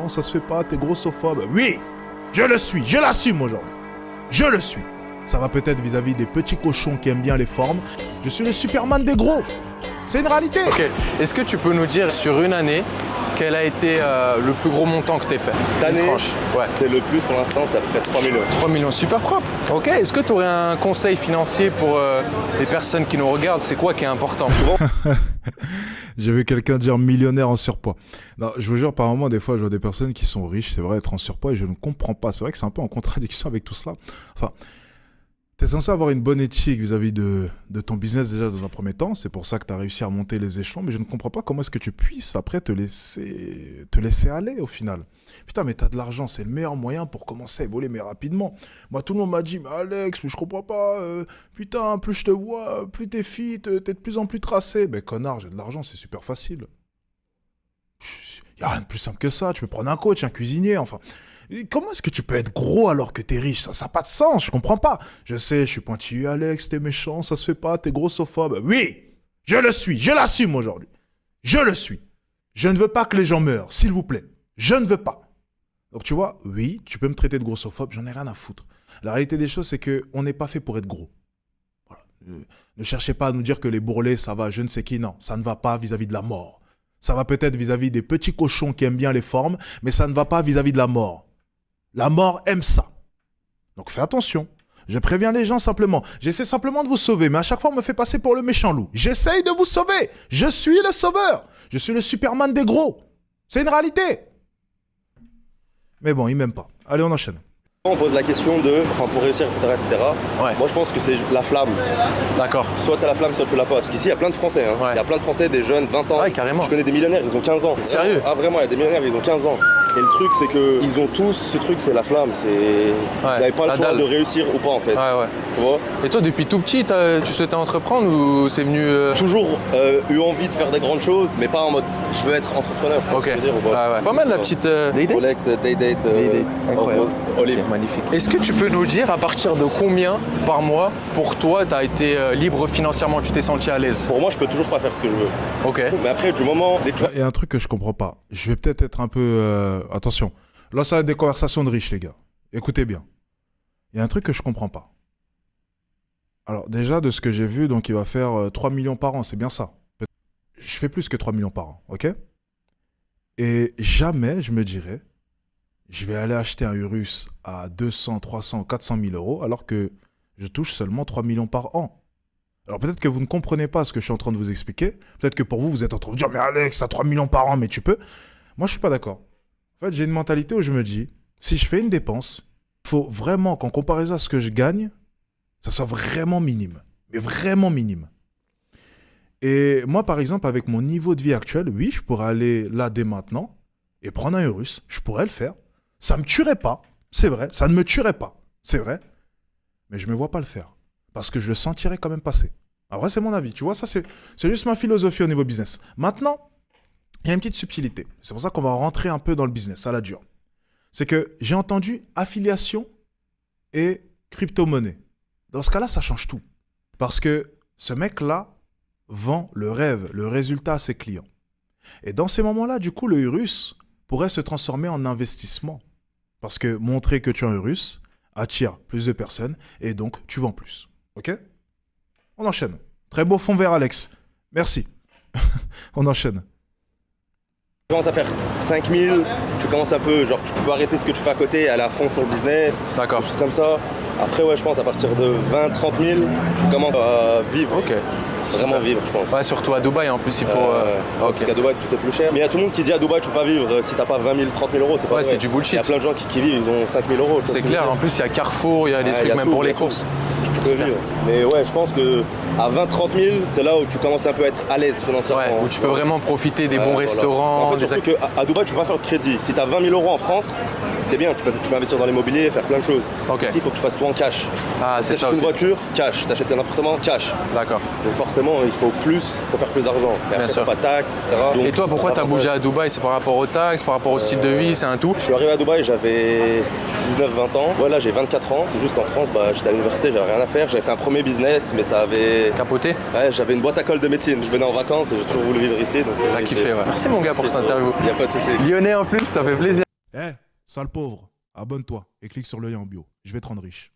Ça se fait pas, t'es grossophobe. Oui, je le suis, je l'assume aujourd'hui. Je le suis. Ça va peut-être vis-à-vis des petits cochons qui aiment bien les formes. Je suis le Superman des gros. C'est une réalité. Ok, est-ce que tu peux nous dire sur une année, quel a été le plus gros montant que tu as fait? Cette année, ouais. C'est le plus pour l'instant, c'est à peu près 3 millions. 3 millions, super propre. Ok, est-ce que tu aurais un conseil financier pour les personnes qui nous regardent? C'est quoi qui est important? J'ai vu quelqu'un dire millionnaire en surpoids. Non, je vous jure, par moment, des fois, je vois des personnes qui sont riches, c'est vrai, être en surpoids, et je ne comprends pas. C'est vrai que c'est un peu en contradiction avec tout cela. Enfin, t'es censé avoir une bonne éthique vis-à-vis de ton business déjà dans un premier temps. C'est pour ça que tu as réussi à monter les échelons. Mais je ne comprends pas comment est-ce que tu puisses après te laisser aller au final. Putain, mais t'as de l'argent, c'est le meilleur moyen pour commencer à évoluer, mais rapidement. Moi, tout le monde m'a dit, mais Alex, mais je comprends pas. Putain, plus je te vois, plus t'es fit, t'es de plus en plus tracé. Mais connard, j'ai de l'argent, c'est super facile. Y a rien de plus simple que ça. Tu peux prendre un coach, un cuisinier, enfin. Comment est-ce que tu peux être gros alors que t'es riche? Ça n'a pas de sens, je comprends pas. Je sais, je suis pointilleux, Alex, t'es méchant, ça se fait pas, t'es grossophobe. Oui, je le suis, je l'assume aujourd'hui. Je le suis. Je ne veux pas que les gens meurent, s'il vous plaît. Je ne veux pas. Donc tu vois, oui, tu peux me traiter de grossophobe, j'en ai rien à foutre. La réalité des choses, c'est qu'on n'est pas fait pour être gros. Voilà. Ne cherchez pas à nous dire que les bourrelets, ça va, je ne sais qui, non. Ça ne va pas vis-à-vis de la mort. Ça va peut-être vis-à-vis des petits cochons qui aiment bien les formes, mais ça ne va pas vis-à-vis de la mort. La mort aime ça. Donc fais attention. Je préviens les gens simplement. J'essaie simplement de vous sauver, mais à chaque fois on me fait passer pour le méchant loup. J'essaye de vous sauver. Je suis le sauveur. Je suis le Superman des gros. C'est une réalité. Mais bon, il m'aime pas. Allez, on enchaîne. On pose la question de, enfin pour réussir, etc. Ouais. Moi je pense que c'est la flamme. D'accord. Soit t'as la flamme, soit tu l'as pas. Parce qu'ici il y a plein de Français. Hein. Ouais. Il y a plein de Français, des jeunes, 20 ans. Ouais, carrément. Je connais des millionnaires, ils ont 15 ans. Sérieux? Ah vraiment, il y a des millionnaires, ils ont 15 ans. Et le truc c'est que ils ont tous ce truc, c'est la flamme. Vous n'avez pas le choix de réussir ou pas en fait. Ouais. Tu vois? Et toi, depuis tout petit, tu souhaitais entreprendre ou c'est venu... Toujours eu envie de faire des grandes choses, mais pas en mode je veux être entrepreneur. Ok. Dire, ou pas. Ouais. Pas mal la petite... Rolex, Day-Date. Incroyable. Olive. Okay, magnifique. Est-ce que tu peux nous dire à partir de combien par mois, pour toi, tu as été libre financièrement, tu t'es senti à l'aise? Pour moi, je peux toujours pas faire ce que je veux. Ok. Mais après, du moment... Il y a un truc que je comprends pas. Je vais peut-être être un peu... Attention. Là, ça va être des conversations de riches, les gars. Écoutez bien. Il y a un truc que je comprends pas. Alors, déjà, de ce que j'ai vu, donc il va faire 3 millions par an, c'est bien ça. Je fais plus que 3 millions par an, ok? Et jamais je me dirais, je vais aller acheter un Urus à 200, 300, 400 000 euros, alors que je touche seulement 3 millions par an. Alors peut-être que vous ne comprenez pas ce que je suis en train de vous expliquer. Peut-être que pour vous, vous êtes en train de dire, mais Alex, t'as 3 millions par an, mais tu peux. Moi, je suis pas d'accord. En fait, j'ai une mentalité où je me dis, si je fais une dépense, il faut vraiment qu'en comparaison à ce que je gagne, ça soit vraiment minime. Mais vraiment minime. Et moi, par exemple, avec mon niveau de vie actuel, oui, je pourrais aller là dès maintenant et prendre un Urus. Je pourrais le faire. Ça ne me tuerait pas. C'est vrai. Ça ne me tuerait pas. C'est vrai. Mais je ne me vois pas le faire. Parce que je le sentirais quand même passer. En vrai, c'est mon avis. Tu vois, ça, c'est juste ma philosophie au niveau business. Maintenant, il y a une petite subtilité. C'est pour ça qu'on va rentrer un peu dans le business, à la dure. C'est que j'ai entendu affiliation et crypto-monnaie. Dans ce cas-là, ça change tout. Parce que ce mec-là vend le rêve, le résultat à ses clients. Et dans ces moments-là, du coup, le Urus pourrait se transformer en investissement. Parce que montrer que tu as un Urus attire plus de personnes et donc tu vends plus. Ok? On enchaîne. Très beau fond vert, Alex. Merci. On enchaîne. Tu commences à faire 5000, tu commences un peu, genre tu peux arrêter ce que tu fais à côté, aller à fond sur le business, D'accord. des choses comme ça. Après, ouais, je pense à partir de 20, 30 000, tu commences à vivre. Ok. Vraiment vivre, je pense. Ouais, surtout à Dubaï en plus, il faut... Parce qu'à Dubaï, tout est plus cher. Mais il y a tout le monde qui dit à Dubaï, tu peux pas vivre si t'as pas 20 000, 30 000 euros. C'est pas Ouais, vrai. c'est du bullshit. Il y a plein de gens qui vivent, ils ont 5 000 euros. C'est clair, en plus il y a Carrefour, il y a des trucs même pour les courses. Tu peux vivre. Mais ouais, je pense que à 20, 30 000, c'est là où tu commences un peu à être à l'aise financièrement. Ouais, où tu peux vraiment profiter des bons restaurants. En fait, surtout qu'à Dubaï, tu peux pas faire de crédit. Si tu as 20 000 euros en France, t'es bien, tu peux investir dans l'immobilier, faire plein de choses. Ok. Ici, il faut que tu fasses tout en cash. Ah, c'est ça aussi. Tu achètes une voiture, cash. Tu achètes un appartement, cash. D'accord. Donc forcément, il faut faire plus d'argent. Mais après, sûr. pas de taxes, etc. Donc, Et toi, pourquoi tu as bougé à Dubaï? C'est par rapport aux taxes, par rapport au style de vie, c'est un tout? Je suis arrivé à Dubaï, j'avais 19-20 ans. Voilà, j'ai 24 ans. C'est juste en France, j'étais à l'université, j'avais rien à faire. J'avais fait un premier business, mais ça avait Capoté? Ouais, j'avais une boîte à colle de médecine. Je venais en vacances et j'ai toujours voulu vivre ici. T'as kiffé, ouais. Merci mon gars pour cette interview. Il n'y a pas de souci. Lyonnais en plus, ça fait plaisir. Eh, sale pauvre, abonne-toi et clique sur le lien en bio. Je vais te rendre riche.